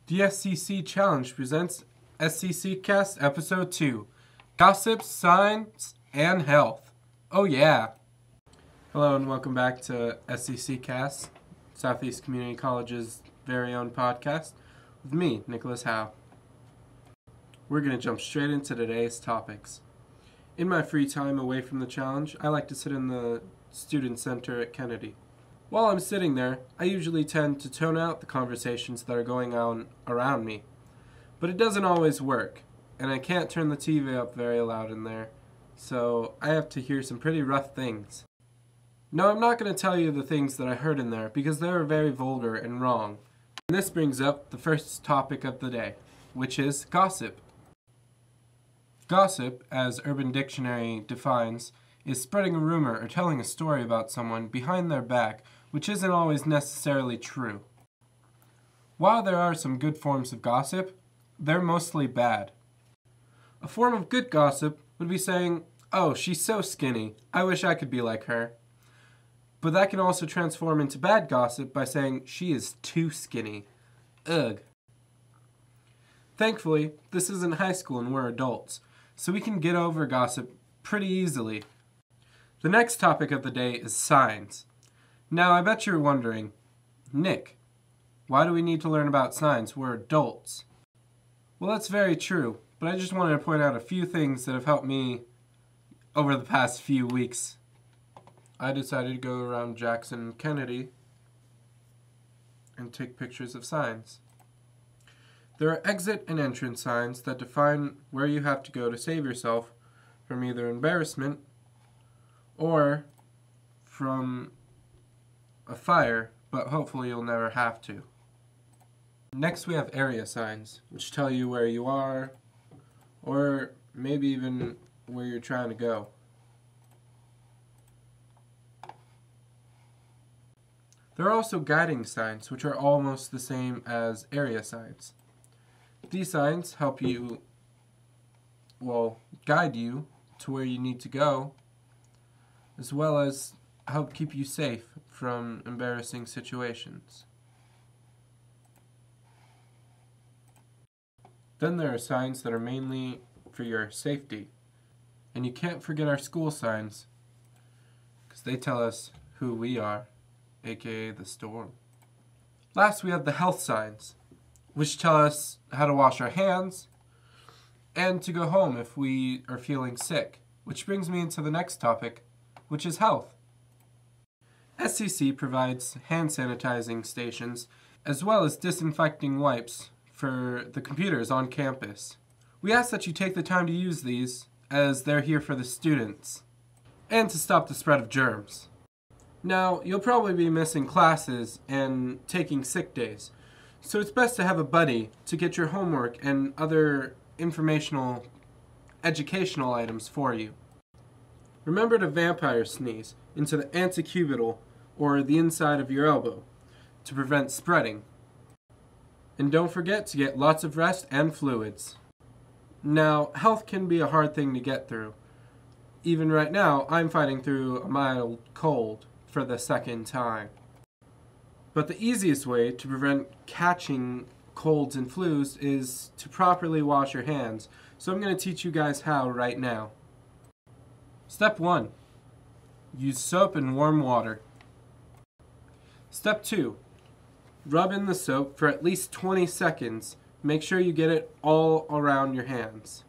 The SCC Challenge presents SCCCast Episode 2, Gossip, Science, and Health. Oh yeah! Hello and welcome back to SCCCast, Southeast Community College's very own podcast, with me, Nicholas Howe. We're going to jump straight into today's topics. In my free time away from the challenge, I like to sit in the student center at Kennedy. While I'm sitting there, I usually tend to tone out the conversations that are going on around me. But it doesn't always work, and I can't turn the TV up very loud in there, so I have to hear some pretty rough things. No, I'm not going to tell you the things that I heard in there, because they were very vulgar and wrong. And this brings up the first topic of the day, which is gossip. Gossip, as Urban Dictionary defines, is spreading a rumor or telling a story about someone behind their back, which isn't always necessarily true. While there are some good forms of gossip, they're mostly bad. A form of good gossip would be saying, "Oh, she's so skinny, I wish I could be like her." But that can also transform into bad gossip by saying, "She is too skinny. Ugh." Thankfully, this isn't high school and we're adults, so we can get over gossip pretty easily. The next topic of the day is signs. Now, I bet you're wondering, Nick, why do we need to learn about signs? We're adults. Well, that's very true, but I just wanted to point out a few things that have helped me over the past few weeks. I decided to go around Jackson and Kennedy and take pictures of signs. There are exit and entrance signs that define where you have to go to save yourself from either embarrassment or from a fire, but hopefully you'll never have to. Next we have area signs, which tell you where you are, or maybe even where you're trying to go. There are also guiding signs, which are almost the same as area signs. These signs help you, guide you to where you need to go, as well as help keep you safe from embarrassing situations. Then there are signs that are mainly for your safety. And you can't forget our school signs, because they tell us who we are, aka the storm. Last we have the health signs, which tell us how to wash our hands and to go home if we are feeling sick. Which brings me into the next topic, which is health. SCC provides hand sanitizing stations as well as disinfecting wipes for the computers on campus. We ask that you take the time to use these as they're here for the students and to stop the spread of germs. Now, you'll probably be missing classes and taking sick days, so it's best to have a buddy to get your homework and other educational items for you. Remember to vampire sneeze into the antecubital or the inside of your elbow to prevent spreading. And don't forget to get lots of rest and fluids. Now, health can be a hard thing to get through. Even right now, I'm fighting through a mild cold for the second time. But the easiest way to prevent catching colds and flus is to properly wash your hands. So I'm going to teach you guys how right now. Step 1. Use soap and warm water. Step 2. Rub in the soap for at least 20 seconds. Make sure you get it all around your hands.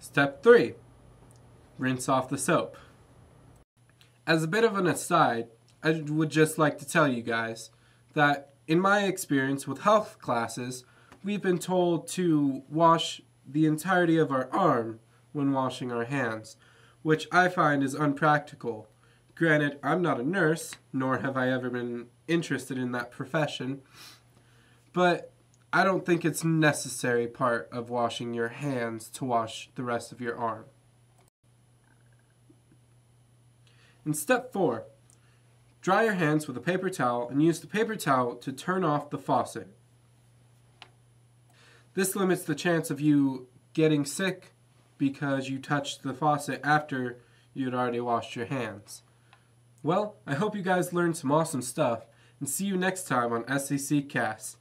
Step 3. Rinse off the soap. As a bit of an aside, I would just like to tell you guys that in my experience with health classes, we've been told to wash the entirety of our arm when washing our hands, which I find is unpractical. Granted, I'm not a nurse, nor have I ever been interested in that profession, but I don't think it's a necessary part of washing your hands to wash the rest of your arm. In step 4, dry your hands with a paper towel and use the paper towel to turn off the faucet. This limits the chance of you getting sick because you touched the faucet after you had already washed your hands. Well, I hope you guys learned some awesome stuff, and see you next time on SCCCast.